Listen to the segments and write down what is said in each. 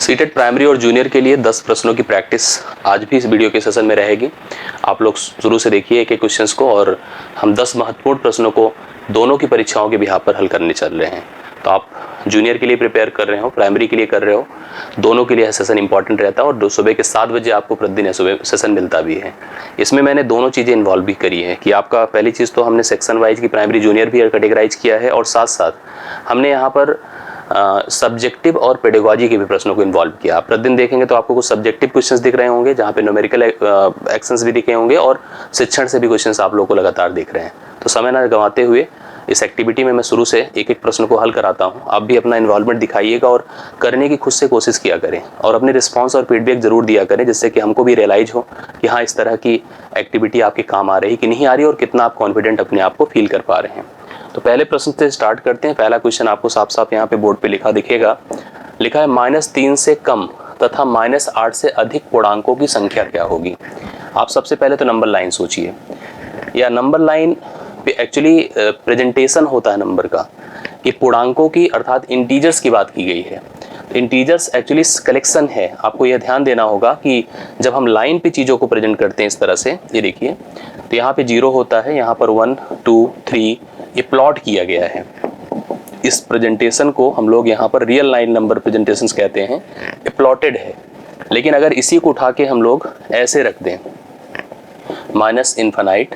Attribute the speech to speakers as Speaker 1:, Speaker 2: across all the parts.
Speaker 1: CTET primary और junior के लिए 10 प्रश्नों की प्रैक्टिस आज भी इस वीडियो के सेशन में रहेगी। आप लोग शुरू से देखिए एक एक क्वेश्चंस को, और हम 10 महत्वपूर्ण प्रश्नों को दोनों की परीक्षाओं के बिहाफ पर हल करने चल रहे हैं। तो आप जूनियर के लिए प्रिपेयर कर रहे हो, प्राइमरी के लिए कर रहे हो, दोनों के लिए सेशन इंपॉर्टेंट रहता है। और सुबह के 7 बजे आपको प्रतिदिन सुबह सेशन मिलता भी है। इसमें मैंने दोनों चीज़ें इन्वॉल्व भी करी है कि आपका पहली चीज़ तो हमने सेक्शन वाइज की प्राइमरी जूनियर भी कैटेगराइज किया है, और साथ साथ हमने यहाँ पर सब्जेक्टिव और पेडागॉजी के भी प्रश्नों को इन्वॉल्व किया। आप प्रतिदिन देखेंगे तो आपको कुछ सब्जेक्टिव क्वेश्चंस दिख रहे होंगे, जहाँ पे न्यूमेरिकल एक्शंस भी दिखे होंगे, और शिक्षण से भी क्वेश्चंस आप लोगों को लगातार दिख रहे हैं। तो समय ना गंवाते हुए इस एक्टिविटी में मैं शुरू से एक एक प्रश्न को हल कराता हूँ। आप भी अपना इन्वॉल्वमेंट दिखाइएगा और करने की खुद से कोशिश किया करें, और अपने रिस्पॉन्स और फीडबैक जरूर दिया करें, जिससे कि हमको भी रियलाइज हो कि हाँ, इस तरह की एक्टिविटी आपके काम आ रही कि नहीं आ रही, और कितना आप कॉन्फिडेंट अपने आप को फील कर पा रहे हैं। तो पहले प्रश्न से स्टार्ट करते हैं। पहला क्वेश्चन आपको साफ साफ यहाँ पे बोर्ड पे लिखा दिखेगा। लिखा है -3 से कम तथा -8 से अधिक पूर्णांकों की संख्या क्या होगी। आप सबसे पहले तो नंबर लाइन सोचिए, या नंबर लाइन पे एक्चुअली प्रेजेंटेशन होता है नंबर का, कि पूर्णांकों की अर्थात इंटीजर्स की बात की गई है। तो इंटीजर्स एक्चुअली कलेक्शन है। आपको यह ध्यान देना होगा कि जब हम लाइन पे चीज़ों को प्रेजेंट करते हैं इस तरह से, ये देखिए, तो यहाँ पे 0 होता है, यहाँ पर 1 2 3 ये प्लॉट किया गया है। इस प्रेजेंटेशन को हम लोग यहाँ पर रियल लाइन नंबर प्रेजेंटेशंस कहते हैं। ये प्लॉटेड है। लेकिन अगर इसी को उठा के हम लोग ऐसे रख दें, minus infinite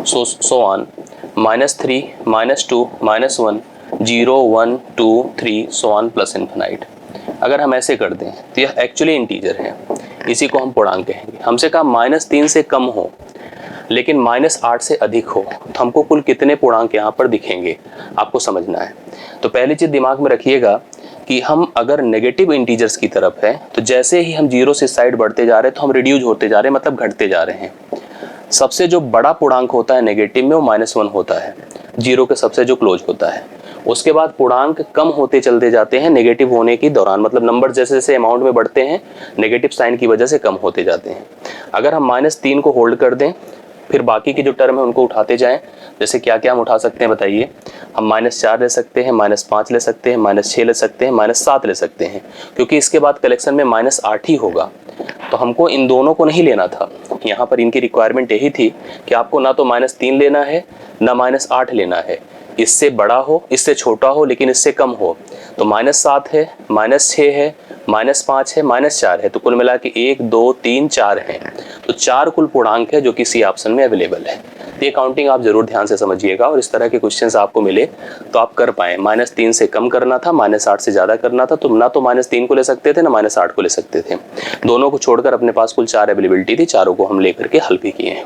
Speaker 1: so on, -3 -2 -1 0 1 2 3 so on plus infinite, अगर हम ऐसे कर दें तो यह एक्चुअली इंटीजर है। इसी को हम पूर्णांक कहेंगे। हमसे कहा -3 से कम हो लेकिन -8 से अधिक हो, तो हमको कुल कितने पूर्णांक यहाँ पर दिखेंगे, आपको समझना है। तो पहली चीज दिमाग में रखिएगा कि हम अगर नेगेटिव इंटीजर्स की तरफ है, तो जैसे ही हम 0 से साइड बढ़ते जा रहे हैं तो हम रिड्यूस होते जा रहे हैं, मतलब घटते जा रहे हैं। सबसे जो बड़ा पूर्णांक होता है नेगेटिव में, वो -1 होता है, 0 के सबसे जो क्लोज होता है। उसके बाद पूर्णांक कम होते चलते जाते हैं नेगेटिव होने की दौरान, मतलब नंबर जैसे जैसे अमाउंट में बढ़ते हैं नेगेटिव साइन की वजह से कम होते जाते हैं। अगर हम -3 को होल्ड कर दें, फिर बाकी की जो टर्म है उनको उठाते जाएं। जैसे क्या क्या हम उठा सकते हैं बताइए। हम -4 ले सकते हैं, -5 ले सकते हैं, -6 ले सकते हैं, -7 ले सकते हैं, क्योंकि इसके बाद कलेक्शन में -8 ही होगा। तो हमको इन दोनों को नहीं लेना था। यहाँ पर इनकी रिक्वायरमेंट यही थी कि आपको ना तो -3 लेना है, ना -8 लेना है। इससे बड़ा हो, इससे छोटा हो, लेकिन इससे कम हो। तो -7 है, -6 है, -5 है, -4 है, तो कुल मिला के 1 2 3 4 है। तो 4 कुल पूर्णांक है जो कि सी ऑप्शन में अवेलेबल है। ये काउंटिंग आप जरूर ध्यान से समझिएगा, और इस तरह के क्वेश्चंस आपको मिले तो आप कर पाएं। -3 से कम करना था, -8 से ज्यादा करना था, तो ना तो -3 को ले सकते थे, ना -8 को ले सकते थे। दोनों को छोड़कर अपने पास कुल 4 अवेलेबिलिटी थी, चारों को हम लेकर के हल भी किए हैं।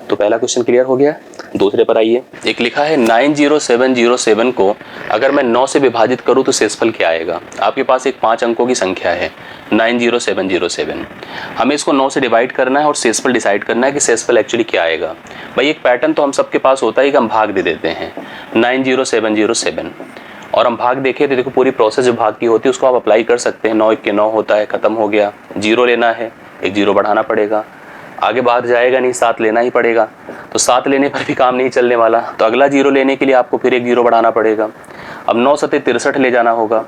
Speaker 1: तो पहला क्वेश्चन क्लियर हो गया। दूसरे पर आइए। एक लिखा है 90707 को अगर मैं 9 से विभाजित करूं तो शेषफल क्या आएगा। आपके पास एक 5 अंकों की संख्या है 90707। हमें इसको 9 से डिवाइड करना है और शेषफल डिसाइड करना है कि शेषफल एक्चुअली क्या आएगा। भाई एक पैटर्न तो हम सबके पास होता है कि हम भाग दे देते हैं 90707, और हम भाग देखें तो देखो पूरी प्रोसेस जो भाग की होती है उसको आप अप्लाई कर सकते हैं। 9 1 के 9 होता है, खत्म हो गया। 0 लेना है, एक 0 बढ़ाना पड़ेगा, आगे बाहर जाएगा नहीं, 7 लेना ही पड़ेगा। तो 7 लेने पर भी काम नहीं चलने वाला, तो अगला 0 लेने के लिए आपको फिर एक 0 बढ़ाना पड़ेगा। अब 9 7 63 ले जाना होगा,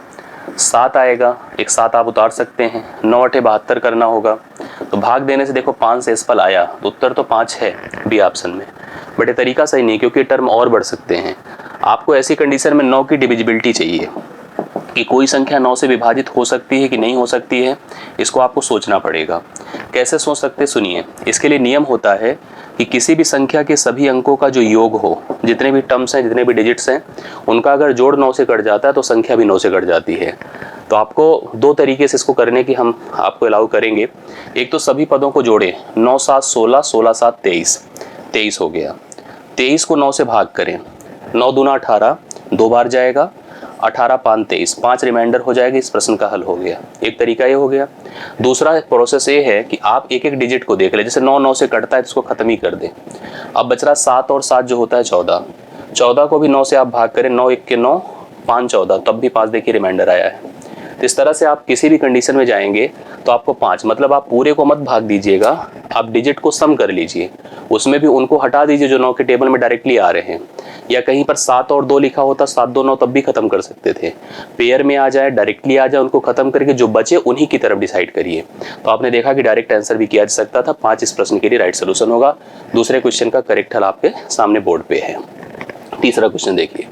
Speaker 1: 7 आएगा, एक 7 आप उतार सकते हैं, 9 8 72 करना होगा। तो भाग देने से देखो 5 शेषफल आया, तो उत्तर तो 5 है बी ऑप्शन में। बट ये तरीका सही नहीं, क्योंकि टर्म और बढ़ सकते हैं। आपको ऐसी कंडीशन में 9 की डिविजिबिलिटी चाहिए कि कोई संख्या 9 से विभाजित हो सकती है कि नहीं हो सकती है, इसको आपको सोचना पड़ेगा। कैसे सोच सकते, सुनिए। इसके लिए नियम होता है कि किसी भी संख्या के सभी अंकों का जो योग हो, जितने भी टर्म्स हैं, जितने भी डिजिट्स हैं, उनका अगर जोड़ 9 से कट जाता है तो संख्या भी 9 से कट जाती है। तो आपको 2 तरीके से इसको करने की हम आपको अलाउ करेंगे। एक तो सभी पदों को जोड़े, 9 7 16, 16 7 23, 23 हो गया। 23 को 9 से भाग करें, 9 दूना 18, 2 बार जाएगा, 18 5 23, 5 रिमाइंडर हो जाएगी। इस प्रश्न का हल हो गया। एक तरीका ये हो गया। दूसरा प्रोसेस ये है कि आप एक एक डिजिट को देख ले, जैसे 9 9 से कटता है तो इसको खत्म ही कर दें। अब बच रहा 7 और 7 जो होता है 14, 14 को भी 9 से आप भाग करें, 9 1 के 9, 5 14, तब भी 5 देखिए रिमाइंडर आया है। तो इस तरह से आप किसी भी कंडीशन में जाएंगे तो आपको 5, मतलब आप पूरे को मत भाग दीजिएगा, आप डिजिट को सम कर लीजिए, उसमें भी उनको हटा दीजिए जो 9 के टेबल में डायरेक्टली आ रहे हैं। या कहीं पर 7 और 2 लिखा होता 7 2 9 तब भी खत्म कर सकते थे। पेयर में आ जाए, डायरेक्टली आ जाए, उनको खत्म करके जो बचे उन्हीं की तरफ डिसाइड करिए। तो आपने देखा कि डायरेक्ट आंसर भी किया जा सकता था। 5 इस प्रश्न के लिए राइट सोल्यूशन होगा। दूसरे क्वेश्चन का करेक्ट हल आपके सामने बोर्ड पे है। तीसरा क्वेश्चन देखिए,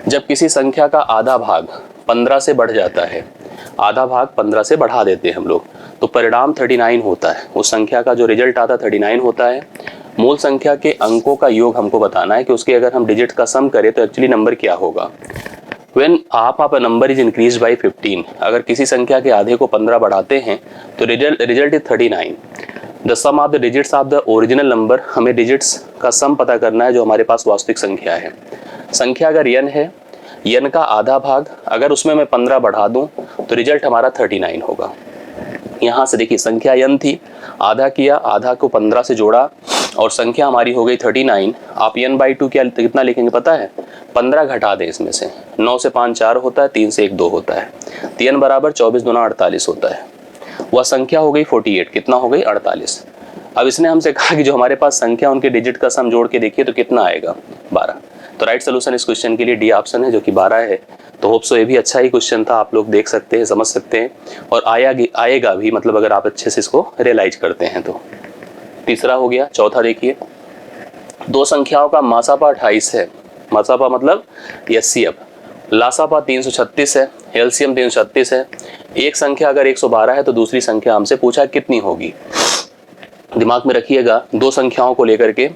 Speaker 1: जब किसी संख्या का आधा भाग 15 से बढ़ जाता है, आधा भाग 15 से बढ़ा देते हैं हम लोग, तो परिणाम 39 होता है। उस संख्या का जो रिजल्ट आता 39 होता है। मूल संख्या के अंकों का योग हमको बताना है कि उसके अगर हम डिजिट का सम करें तो एक्चुअली नंबर क्या होगा। When half of a number is increased by 15, अगर किसी संख्या के आधे को 15 बढ़ाते हैं तो result is 39। The sum of the digits of the original number, हमें डिजिट्स का सम पता करना है जो हमारे पास वास्तविक संख्या है। संख्या अगर n है, n का आधा भाग अगर उसमें मैं 15 बढ़ा दूं तो रिजल्ट हमारा 39 होगा। यहाँ से देखिए संख्या n थी, आधा किया, आधा को 15 से जोड़ा और संख्या हमारी हो गई 39। आप n/2 क्या कितना लिखेंगे पता है? 15 घटा दें इसमें से, 9 से 5 4 होता है, 3 से 1 2 होता है, तो n बराबर 24 दूना 48 होता है। वह संख्या हो गई 48, कितना हो गई 48। अब इसने हमसे कहा कि जो हमारे पास संख्या उनके डिजिट का सम जोड़ के देखिए तो कितना आएगा 12। तो राइट सोल्यूशन इस क्वेश्चन के लिए डी ऑप्शन है जो कि 12 है। तो होप सो ये भी अच्छा ही क्वेश्चन था, आप लोग देख सकते हैं, समझ सकते हैं और आएगा भी, मतलब अगर आप अच्छे से इसको रियलाइज करते हैं तो। तीसरा हो गया। चौथा देखिए, दो संख्याओं का मासापा 28 है, मासापा मतलब एचसीएफ, लासापा 336 है, एलसीएम 336 है। एक संख्या अगर 112 है तो दूसरी संख्या हमसे पूछा कितनी होगी। दिमाग में रखिएगा, दो संख्याओं को लेकर के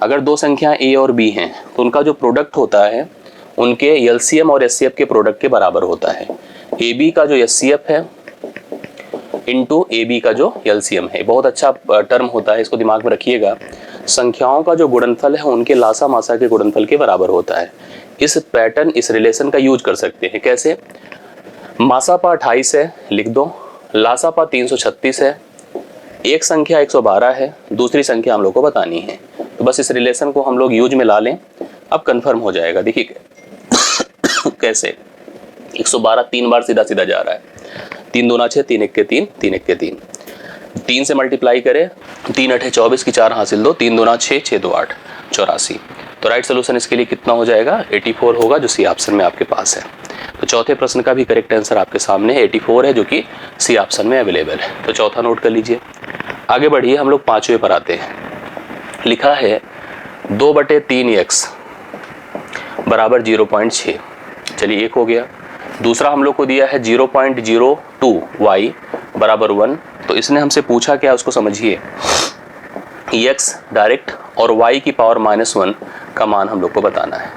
Speaker 1: अगर दो संख्याएं ए और बी हैं तो उनका जो प्रोडक्ट होता है उनके एलसीएम और एचसीएफ के प्रोडक्ट के बराबर होता है। ए बी का जो एचसीएफ है इंटू ए बी का जो एलसीएम है, बहुत अच्छा टर्म होता है, इसको दिमाग में रखिएगा। संख्याओं का जो गुणनफल है उनके लासा मासा के गुणनफल के बराबर होता है। इस पैटर्न, इस रिलेशन का यूज कर सकते हैं। कैसे? मासापा 28 है, लिख दो, लासापा 336 है, एक संख्या 112 है, दूसरी संख्या हम लोग को बतानी है। तो बस इस रिलेशन को हम लोग यूज में ला लें, अब कंफर्म हो जाएगा। देखिए कैसे, 112 3 बार सीधा सीधा जा रहा है, 3 दूना 6, 3 1 3, 3 1 3, 3 से मल्टीप्लाई करें, 3 8 24 की 4 हासिल दो, 3 दूना 6, 6 2 8, 84। तो राइट सोल्यूशन इसके लिए कितना हो जाएगा? 84 होगा, जो सी ऑप्शन में आपके पास है। तो चौथे प्रश्न का भी करेक्ट आंसर आपके सामने 84 है, जो कि सी ऑप्शन में अवेलेबल है। तो चौथा नोट कर लीजिए। आगे बढ़िए, हम लोग पांचवें पर आते हैं। लिखा है 2/3x बराबर 0.6। चलिए एक हो गया। दूसरा हम लोग को दिया है 0.02y बराबर 1। तो इसने हमसे पूछा क्या, उसको समझिए। x डायरेक्ट और y की पावर -1 का मान हम लोग को बताना है।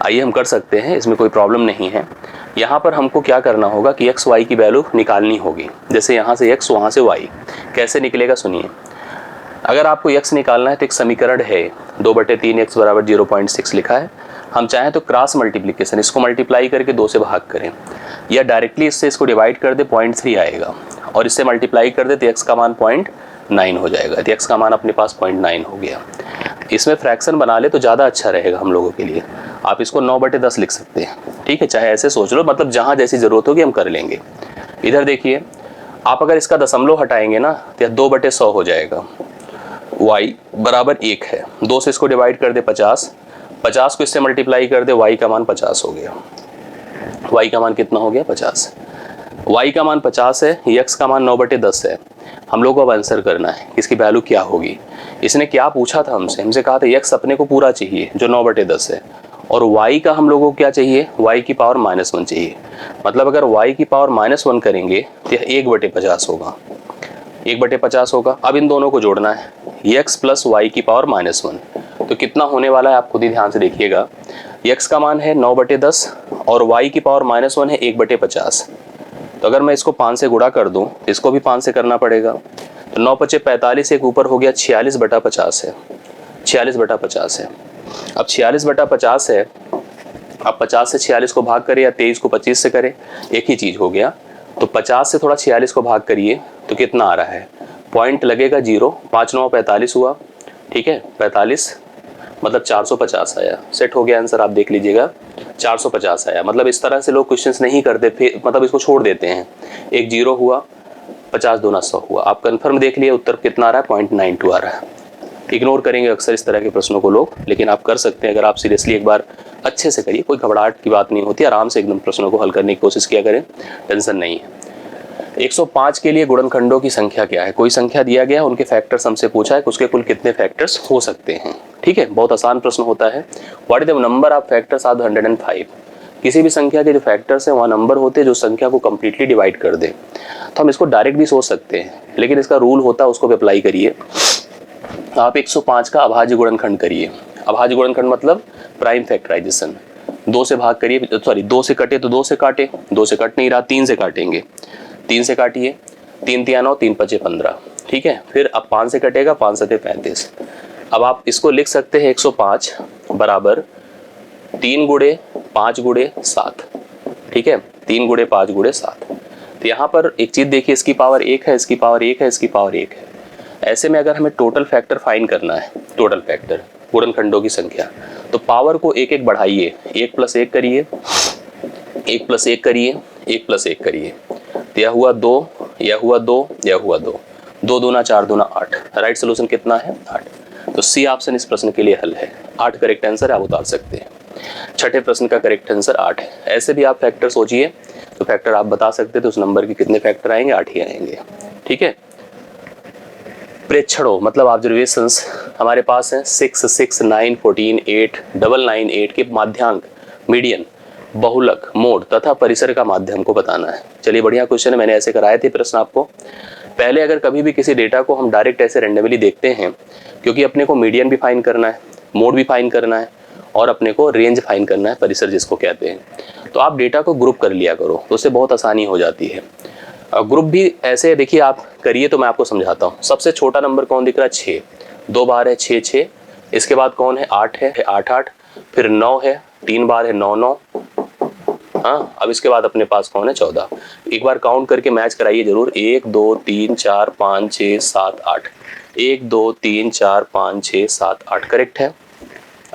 Speaker 1: आइए हम कर सकते हैं, इसमें कोई प्रॉब्लम नहीं है। यहाँ पर हमको क्या करना होगा कि x y की वैल्यू निकालनी होगी। जैसे यहाँ से x, वहाँ से y, कैसे निकलेगा सुनिए। अगर आपको x निकालना है तो एक समीकरण है 2/3x बराबर 0.6 लिखा है। हम चाहें तो क्रॉस मल्टीप्लिकेशन, इसको मल्टीप्लाई करके 2 से भाग करें, या डायरेक्टली इससे इसको डिवाइड कर दे, 0.3 आएगा, और इससे मल्टीप्लाई कर दे तो x का मान 0.9 हो जाएगा। तो x का मान अपने पास 0.9 हो गया। इसमें फ्रैक्शन बना ले तो ज़्यादा अच्छा रहेगा हम लोगों के लिए। आप इसको 9/10 लिख सकते हैं, ठीक है, चाहे ऐसे सोच लो, मतलब जहाँ जैसी ज़रूरत होगी हम कर लेंगे। इधर देखिए, आप अगर इसका दशमलव हटाएंगे ना तो 2/100 हो जाएगा। y बराबर 1 है, 2 से इसको डिवाइड कर दे 50, 50 को इससे मल्टीप्लाई कर दे, y का मान 50 हो गया। y का मान कितना हो गया? 50। y का मान 50 है, x का मान 9/10 है। हम लोग को अब आंसर करना है कि इसकी वैल्यू क्या होगी। इसने क्या पूछा था हमसे कहा था x अपने को पूरा चाहिए जो 9/10 है, और y का हम लोगों को क्या चाहिए? y की पावर -1 चाहिए। मतलब अगर y की पावर -1 करेंगे तो यह 1/50 होगा, 1/50 होगा। अब इन दोनों को जोड़ना है, x प्लस y की पावर -1, तो कितना होने वाला है आप खुद ही ध्यान से देखिएगा। x का मान है 9/10 और y की पावर -1 है 1/50। तो अगर मैं इसको 5 से गुणा कर दूं तो इसको भी 5 से करना पड़ेगा। तो 9 × 5 = 45, एक ऊपर हो गया 46/50 है, 46/50 है। अब 46/50 है, अब 50 से 46 को भाग करें या 23 को 25 से करें, एक ही चीज़ हो गया। तो 50 से थोड़ा 46 को भाग करिए तो कितना आ रहा है? पॉइंट लगेगा 0, 5 9 45 हुआ, ठीक है, 45 मतलब 450 आया। सेट हो गया आंसर, आप देख लीजिएगा 450 आया। मतलब इस तरह से लोग क्वेश्चंस नहीं करते, फिर मतलब इसको छोड़ देते हैं। एक 0 हुआ, 50 दूना 100 हुआ। आप कंफर्म देख लिए, उत्तर कितना आ रहा है? 0.92 आ रहा है। इग्नोर करेंगे अक्सर इस तरह के प्रश्नों को लोग, लेकिन आप कर सकते हैं अगर आप सीरियसली एक बार अच्छे से करिए। कोई घबराहट की बात नहीं होती, आराम से एकदम प्रश्नों को हल करने की कोशिश किया करें, टेंशन नहीं है। 105 के लिए गुणनखंडों की संख्या क्या है? कोई संख्या दिया गया है, उनके फैक्टर्स हमसे पूछा है कि उसके कुल कितने फैक्टर्स हो सकते हैं। ठीक है, बहुत आसान प्रश्न होता है। What is the number of factors of 105? किसी भी संख्या के जो फैक्टर्स हैं वहाँ नंबर होते हैं जो संख्या को कंप्लीटली डिवाइड कर दे। तो हम इसको डायरेक्ट भी सोच सकते हैं, लेकिन इसका रूल होता है, उसको भी अप्लाई करिए। आप 105 का अभाज्य गुणनखंड करिए। अभाज्य गुणनखंड मतलब प्राइम फैक्टराइजेशन। 2 से भाग करिए, सॉरी 2 से कटे तो 2 से काटे, 2 से कट नहीं रहा, 3 से काटेंगे, 3 से काटिए, 3 तिया 9, 3 पचे 15। ठीक है, फिर अब 5 से कटेगा, 5 सते 35। अब आप इसको लिख सकते हैं 105 बराबर 3 गुणे 5 गुणे 7। ठीक है, 3 गुणे 5 गुणे 7। तो यहाँ पर एक चीज देखिए, इसकी पावर 1 है, इसकी पावर 1 है, इसकी पावर 1 है। ऐसे में अगर हमें टोटल फैक्टर फाइंड करना है, टोटल फैक्टर गुणनखंडों की संख्या, तो पावर को 1 1 बढ़ाइए, 1 + 1 करिए, 1 + 1 करिए, 1 + 1 करिए। तो यह हुआ 2, यह हुआ 2, यह हुआ 2, 2 दूना 4 दूना 8। राइट सोल्यूशन कितना है? 8। तो सी ऑप्शन इस प्रश्न के लिए हल है। 8 करेक्ट आंसर आप उतार सकते हैं। छठे प्रश्न का करेक्ट आंसर 8 है। ऐसे भी आप फैक्टर सोचिए, तो फैक्टर आप बता सकते हैं, तो उस नंबर के कितने फैक्टर आएंगे? 8 ही आएंगे। ठीक है, प्रेक्षणों मतलब ऑब्जर्वेशंस हमारे पास हैं 6, 6, 9, 14, 8, 998 के माध्यांक, मीडियन, बहुलक, मोड तथा परिसर का माध्य हमको बताना है। चलिए बढ़िया क्वेश्चन है, मैंने ऐसे कराए थे प्रश्न आपको पहले। अगर कभी भी किसी डेटा को हम डायरेक्ट ऐसे रेंडमली देखते हैं, क्योंकि अपने को मीडियन भी फाइंड करना है, मोड भी फाइंड करना है, और अपने को रेंज फाइंड करना है, परिसर जिसको कहते हैं, तो आप डेटा को ग्रुप कर लिया करो, तो उससे बहुत आसानी हो जाती है। ग्रुप भी ऐसे देखिए आप करिए, तो मैं आपको समझाता हूँ। सबसे छोटा नंबर कौन दिख रहा है? 6, 2 बार है 6 6। इसके बाद कौन है? 8 है 8 8, फिर 9 है, 3 बार है 9 9। हाँ, अब इसके बाद अपने पास कौन है? 14। एक बार काउंट करके मैच कराइए जरूर। 1 2 3 4 5 6 7 8, 1 2 3 4 5 6 7 8 करेक्ट है।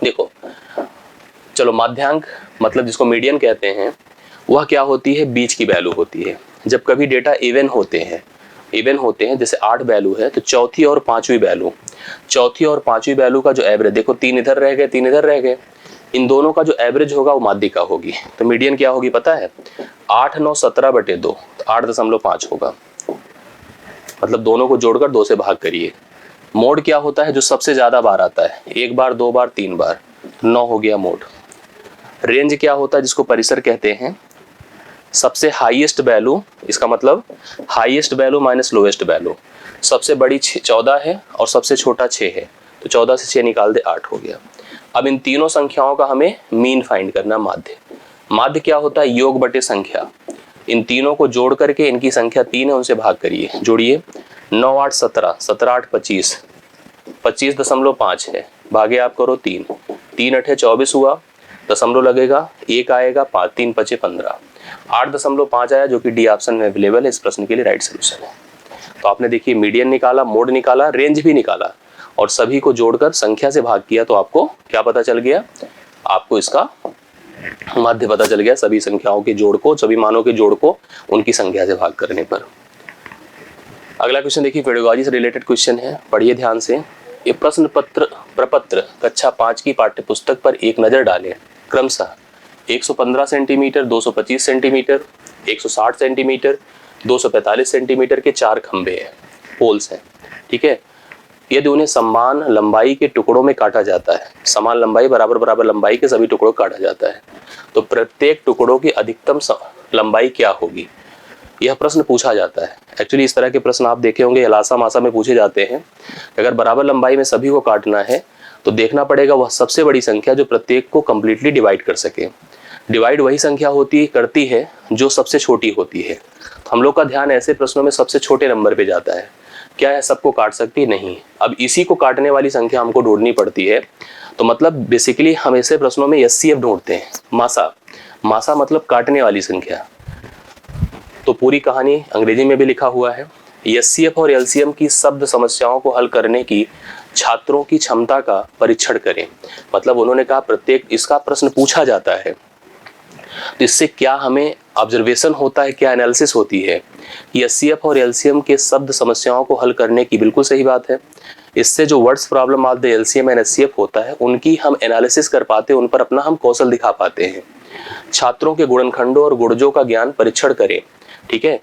Speaker 1: देखो चलो, माध्यांक मतलब जिसको मीडियन कहते हैं, वह क्या होती है? बीच की वैल्यू होती है। जब कभी डेटा इवन होते हैं, जैसे 8 वैल्यू है, तो चौथी और पांचवी वैल्यू का जो एवरेज, देखो 3 इधर रह गए, 3 इधर रह गए, इन दोनों का जो एवरेज होगा वो माध्यिका होगी। तो मीडियन क्या होगी पता है? 8 9 17/2, तो 8.5 होगा। मतलब दोनों को जोड़कर 2 से भाग करिए। मोड क्या होता है? जो सबसे ज्यादा बार आता है, 1 बार 2 बार 3 बार, 9 हो गया मोड। रेंज क्या होता है? जिसको परिसर कहते हैं। सबसे हाईएस्ट वैल्यू, इसका मतलब highest value minus lowest value. सबसे बड़ी 14 है और सबसे छोटा 6 है, तो 14 से 6 निकाल दे, 8 हो गया। अब इन तीनों संख्याओं का हमें मीन फाइंड करना। माध्य क्या होता है? योग बटे संख्या। इन तीनों को जोड़ करके, इनकी संख्या 3 है, उनसे भाग करिए, जोड़िए। 9 8 17, 17 8 25, 25.5 है, भागे आप करो 3, 3 8 24 हुआ, दशमलव लगेगा, 1 आएगा, 5 3 5 15, 8.5 आया, जो कि डी ऑप्शन में अवेलेबल है। इस प्रश्न के लिए राइट सोल्यूशन है। तो आपने देखिए मीडियन निकाला, मोड निकाला, रेंज भी निकाला, और सभी को जोड़कर संख्या से भाग किया, तो आपको क्या पता चल गया? आपको इसका माध्य पता चल गया। सभी संख्याओं के जोड़ को, सभी मानों के जोड़ को उनकी संख्या से भाग करने पर। अगला क्वेश्चन देखिए, पेडागोजी से रिलेटेड क्वेश्चन है, पढ़िए ध्यान से। ये प्रश्न प्रपत्र कक्षा 5 की पाठ्यपुस्तक पर एक नजर डालें। क्रमशः 115 सेंटीमीटर, 225 सेंटीमीटर, 160 सेंटीमीटर, 245 सेंटीमीटर के 4 खंभे हैं, पोल्स हैं। ठीक है, यदि उन्हें समान लंबाई के टुकड़ों में काटा जाता है, समान लंबाई, बराबर लंबाई के सभी टुकड़ों को काटा जाता है, तो प्रत्येक टुकड़ों की अधिकतम लंबाई क्या होगी? यह प्रश्न पूछा जाता है। एक्चुअली इस तरह के प्रश्न आप देखे होंगे, लासा मासा में पूछे जाते हैं। अगर बराबर लंबाई में सभी को काटना है, तो देखना पड़ेगा वह सबसे बड़ी संख्या जो प्रत्येक को कंप्लीटली डिवाइड कर सके। डिवाइड वही संख्या करती है जो सबसे छोटी होती है। तो हम लोग का ध्यान ऐसे प्रश्नों में सबसे छोटे नंबर पे जाता है। क्या है, सबको काट सकती? नहीं। अब इसी को काटने वाली संख्या हमको ढूंढनी पड़ती है। तो मतलब बेसिकली हम ऐसे प्रश्नों में एचसीएफ ढूंढते हैं। मासा मतलब काटने वाली संख्या। तो पूरी कहानी अंग्रेजी में भी लिखा हुआ है। एचसीएफ और एलसीएम की शब्द समस्याओं को हल करने की छात्रों की क्षमता का परीक्षण करें। मतलब उन्होंने कहा प्रत्येक इसका प्रश्न पूछा जाता है, तो इससे क्या हमें ऑब्जर्वेशन होता है, क्या एनालिसिस होती है। एचसीएफ और एलसीएम के शब्द समस्याओं को हल करने की, बिल्कुल सही बात है, इससे जो words problem of the LCM and HCF होता है उनकी हम एनालिसिस कर पाते हैं, उन पर अपना हम कौशल दिखा पाते हैं। छात्रों के गुणनखंडों और गुणजों का ज्ञान परीक्षण करें, ठीक है।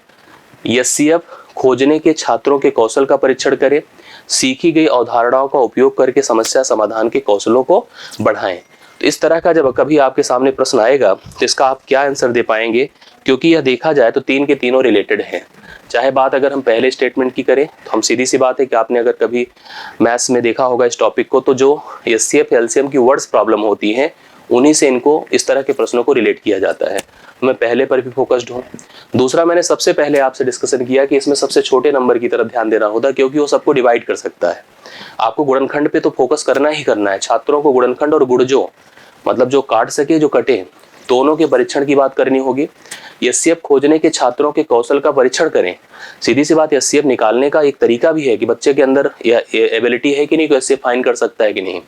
Speaker 1: एचसीएफ खोजने के छात्रों के कौशल का परीक्षण करें। सीखी गई अवधारणाओं का उपयोग करके समस्या समाधान के कौशलों को बढ़ाएं। तो इस तरह का जब कभी आपके सामने प्रश्न आएगा तो इसका आप क्या आंसर दे पाएंगे, क्योंकि यह देखा जाए तो तीन के तीनों रिलेटेड हैं। चाहे बात अगर हम पहले स्टेटमेंट की करें तो हम सीधी सी बात है कि आपने अगर कभी मैथ्स में देखा होगा इस टॉपिक को, तो जो एचसीएफ एलसीएम की वर्ड्स प्रॉब्लम होती हैं उन्हीं से इनको इस तरह के प्रश्नों को रिलेट किया जाता है। मैं पहले पर भी फोकस्ड हूँ। दूसरा, मैंने सबसे पहले आपसे डिस्कशन किया कि इसमें सबसे छोटे नंबर की तरफ ध्यान देना होता है, क्योंकि वो सबको डिवाइड कर सकता है। आपको गुणनखंड पे तो फोकस करना ही करना है। छात्रों को गुणनखंड और गुणजों, मतलब जो काट सके जो कटे, दोनों के परीक्षण की बात करनी होगी। एचसीएफ खोजने के छात्रों के कौशल का परीक्षण करें। सीधी सी बात, एचसीएफ निकालने का एक तरीका भी है कि बच्चे के अंदर एबिलिटी है कि नहीं, एचसीएफ फाइंड कर सकता है कि नहीं।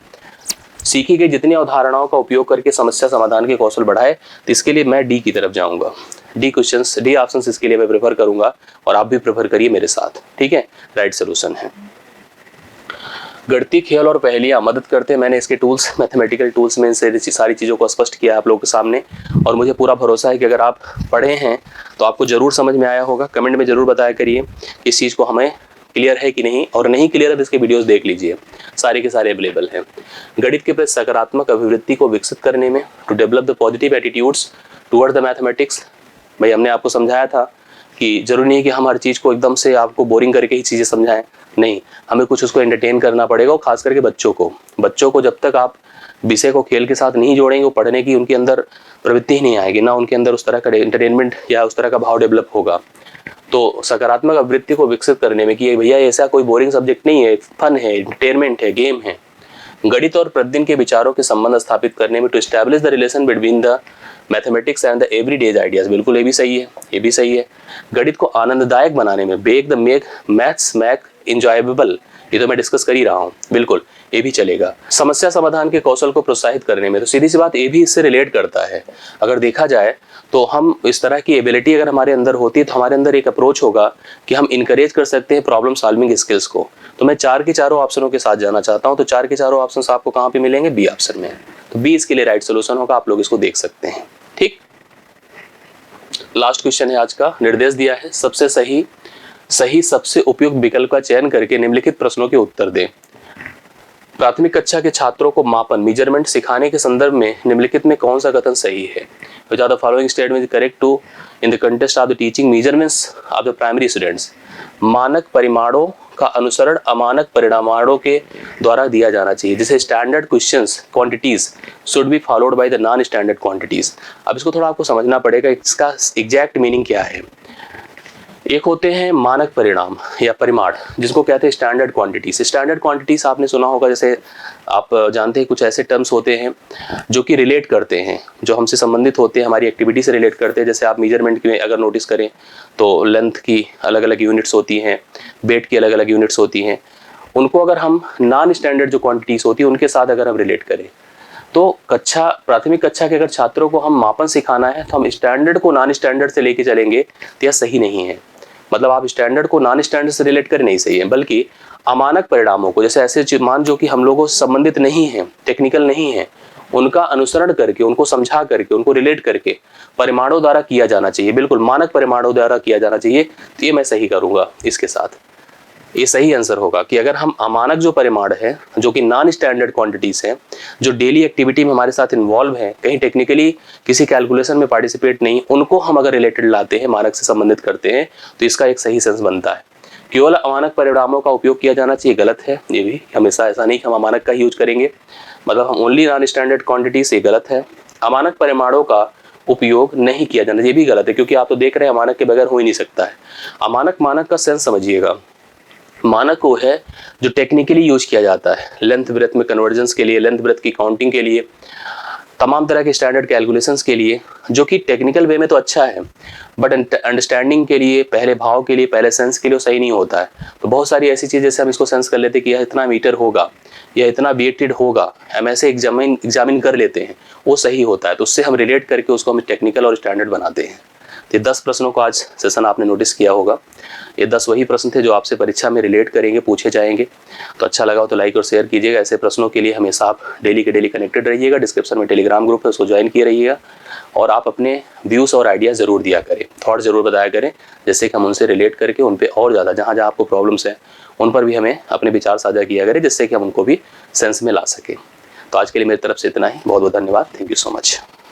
Speaker 1: सीखी गई जितनी अवधारणाओं का उपयोग करके समस्या समाधान के कौशल बढ़ाए, तो इसके लिए मैं डी की तरफ जाऊंगा। डी क्वेश्चंस, डी ऑप्शंस इसके लिए मैं प्रेफर करूंगा और आप भी प्रेफर करिए मेरे साथ, ठीक है। राइट सोल्यूशन है। गणितीय खेल और पहेलियां मदद करते हैं। मैंने इसके टूल्स, मैथमेटिकल टूल्स में इनसे सारी चीज़ों को स्पष्ट किया आप लोगों के सामने, और मुझे पूरा भरोसा है कि अगर आप पढ़े हैं तो आपको जरूर समझ में आया होगा। कमेंट में जरूर बताया करिए कि इस चीज़ को हमें क्लियर है कि नहीं, और नहीं क्लियर है तो इसके वीडियोस देख लीजिए, सारे के सारे अवेलेबल हैं। गणित के प्रति सकारात्मक अभिवृत्ति को विकसित करने में, to develop the positive attitudes toward the mathematics. भाई हमने आपको समझाया था कि जरूरी नहीं है कि हम हर चीज़ को एकदम से आपको बोरिंग करके ही चीज़ें समझाएं, नहीं, हमें कुछ उसको एंटरटेन करना पड़ेगा। और खास करके बच्चों को जब तक आप विषय को खेल के साथ नहीं जोड़ेंगे, वो पढ़ने की उनके अंदर प्रवृत्ति ही नहीं आएगी, ना उनके अंदर उस तरह का एंटरटेनमेंट या उस तरह का भाव डेवलप होगा। तो सकारात्मक अभिवृत्ति को विकसित करने में कि भैया ऐसा कोई बोरिंग सब्जेक्ट नहीं है, फन है, एंटरटेनमेंट है, गेम है। गणित और प्रतिदिन के विचारों के संबंध स्थापित करने में, to establish the relation between the mathematics and the everyday ideas. बिल्कुल, ये भी सही है, ये भी सही है। गणित को आनंददायक बनाने में, मेक मैथ्स एंजॉयबल, ये तो मैं डिस्कस कर ही रहा हूँ, बिल्कुल ये भी चलेगा। समस्या समाधान के कौशल को प्रोत्साहित करने में, तो सीधी सी बात ये भी इससे रिलेट करता है। अगर देखा जाए तो हम इस तरह की एबिलिटी अगर हमारे अंदर होती है तो हमारे अंदर एक अप्रोच होगा कि हम इनकरेज कर सकते हैं प्रॉब्लम सॉल्विंग स्किल्स को। तो मैं 4 के चारों ऑप्शनों के साथ जाना चाहता हूं। तो 4 के चारों ऑप्शंस आपको कहां पे मिलेंगे? बी ऑप्शन में। तो बी इसके लिए राइट सोल्यूशन होगा, आप लोग इसको देख सकते हैं। ठीक, लास्ट क्वेश्चन है आज का। निर्देश दिया है सबसे सही सबसे उपयुक्त विकल्प का चयन करके निम्नलिखित प्रश्नों के उत्तर दें। प्राथमिक कक्षा के छात्रों को मापन मेजरमेंट सिखाने के संदर्भ में निम्नलिखित में कौन सा कथन सही है? Which are the following statements correct to in the context of the teaching measurements of the primary students? मानक परिमाणों का अनुसरण अमानक परिमाणों के द्वारा दिया जाना चाहिए। जैसे standard questions quantities should be followed by the non standard quantities. अब इसको थोड़ा आपको समझना पड़ेगा, इसका एग्जैक्ट मीनिंग क्या है। एक होते हैं मानक परिणाम या परिमाण, जिसको कहते हैं स्टैंडर्ड क्वांटिटीज। स्टैंडर्ड क्वांटिटीज आपने सुना होगा, जैसे आप जानते हैं कुछ ऐसे टर्म्स होते हैं जो कि रिलेट करते हैं, जो हमसे संबंधित होते हैं, हमारी एक्टिविटी से रिलेट करते हैं। जैसे आप मेजरमेंट में अगर नोटिस करें तो लेंथ की अलग अलग यूनिट्स होती हैं, वेट की अलग अलग यूनिट्स होती हैं। उनको अगर हम नॉन स्टैंडर्ड जो क्वांटिटीज होती है उनके साथ अगर हम रिलेट करें तो प्राथमिक कक्षा के अगर छात्रों को हम मापन सिखाना है तो हम स्टैंडर्ड को नॉन स्टैंडर्ड से लेके चलेंगे तो यह सही नहीं है। मतलब आप स्टैंडर्ड को नॉन स्टैंडर्ड से रिलेट कर नहीं सही है, बल्कि अमानक परिणामों को, जैसे ऐसे मान जो कि हम लोगों से संबंधित नहीं है, टेक्निकल नहीं है, उनका अनुसरण करके, उनको समझा करके, उनको रिलेट करके परिमाणों द्वारा किया जाना चाहिए। बिल्कुल मानक परिमाणों द्वारा किया जाना चाहिए। तो ये मैं सही करूंगा इसके साथ, ये सही आंसर होगा कि अगर हम अमानक जो परिमाण है, जो कि नॉन स्टैंडर्ड क्वांटिटीज है, जो डेली एक्टिविटी में हमारे साथ इन्वॉल्व है, कहीं टेक्निकली किसी कैलकुलेशन में पार्टिसिपेट नहीं, उनको हम अगर रिलेटेड लाते हैं, मानक से संबंधित करते हैं, तो इसका एक सही सेंस बनता है। केवल अमानक परिणामों का उपयोग किया जाना चाहिए, गलत है। ये भी हमेशा ऐसा नहीं कि हम अमानक का ही यूज करेंगे, मतलब हम ओनली नॉन स्टैंडर्ड क्वांटिटीज, ये गलत है। अमानक परिमाणों का उपयोग नहीं किया जाना, ये भी गलत है, क्योंकि आप तो देख रहे हैं अमानक के बगैर हो ही नहीं सकता है। अमानक, मानक का सेंस समझिएगा। मानक वो है जो टेक्निकली यूज किया जाता है, लेंथ ब्रेथ में कन्वर्जेंस के लिए, लेंथ ब्रेथ की काउंटिंग के लिए, तमाम तरह के स्टैंडर्ड कैलकुलेशंस के लिए, जो कि टेक्निकल वे में तो अच्छा है, बट अंडरस्टैंडिंग के लिए, पहले भाव के लिए, पहले सेंस के लिए सही नहीं होता है। तो बहुत सारी ऐसी चीज़, जैसे हम इसको सेंस कर लेते हैं कि यह इतना मीटर होगा या इतना वेटेड होगा, हम ऐसे एग्जामिन कर लेते हैं, वो सही होता है। तो उससे हम रिलेट करके उसको हम टेक्निकल और स्टैंडर्ड बनाते हैं। ये 10 प्रश्नों को आज सेशन आपने नोटिस किया होगा। ये 10 वही प्रश्न थे जो आपसे परीक्षा में रिलेट करेंगे, पूछे जाएंगे। तो अच्छा लगा हो तो लाइक और शेयर कीजिएगा। ऐसे प्रश्नों के लिए हमेशा आप डेली के डेली कनेक्टेड रहिएगा। डिस्क्रिप्शन में टेलीग्राम ग्रुप है, उसको ज्वाइन किए रहिएगा और आप अपने व्यूज़ और आइडिया ज़रूर दिया करें, थॉट ज़रूर बताया करें, जिससे कि हम उनसे रिलेट करके उन पर और ज़्यादा जहाँ जहाँ आपको प्रॉब्लम्स हैं उन पर भी हमें अपने विचार साझा किया करें, जिससे कि हम उनको भी सेंस में ला सकें। तो आज के लिए मेरी तरफ से इतना ही। बहुत बहुत धन्यवाद। Thank you so much.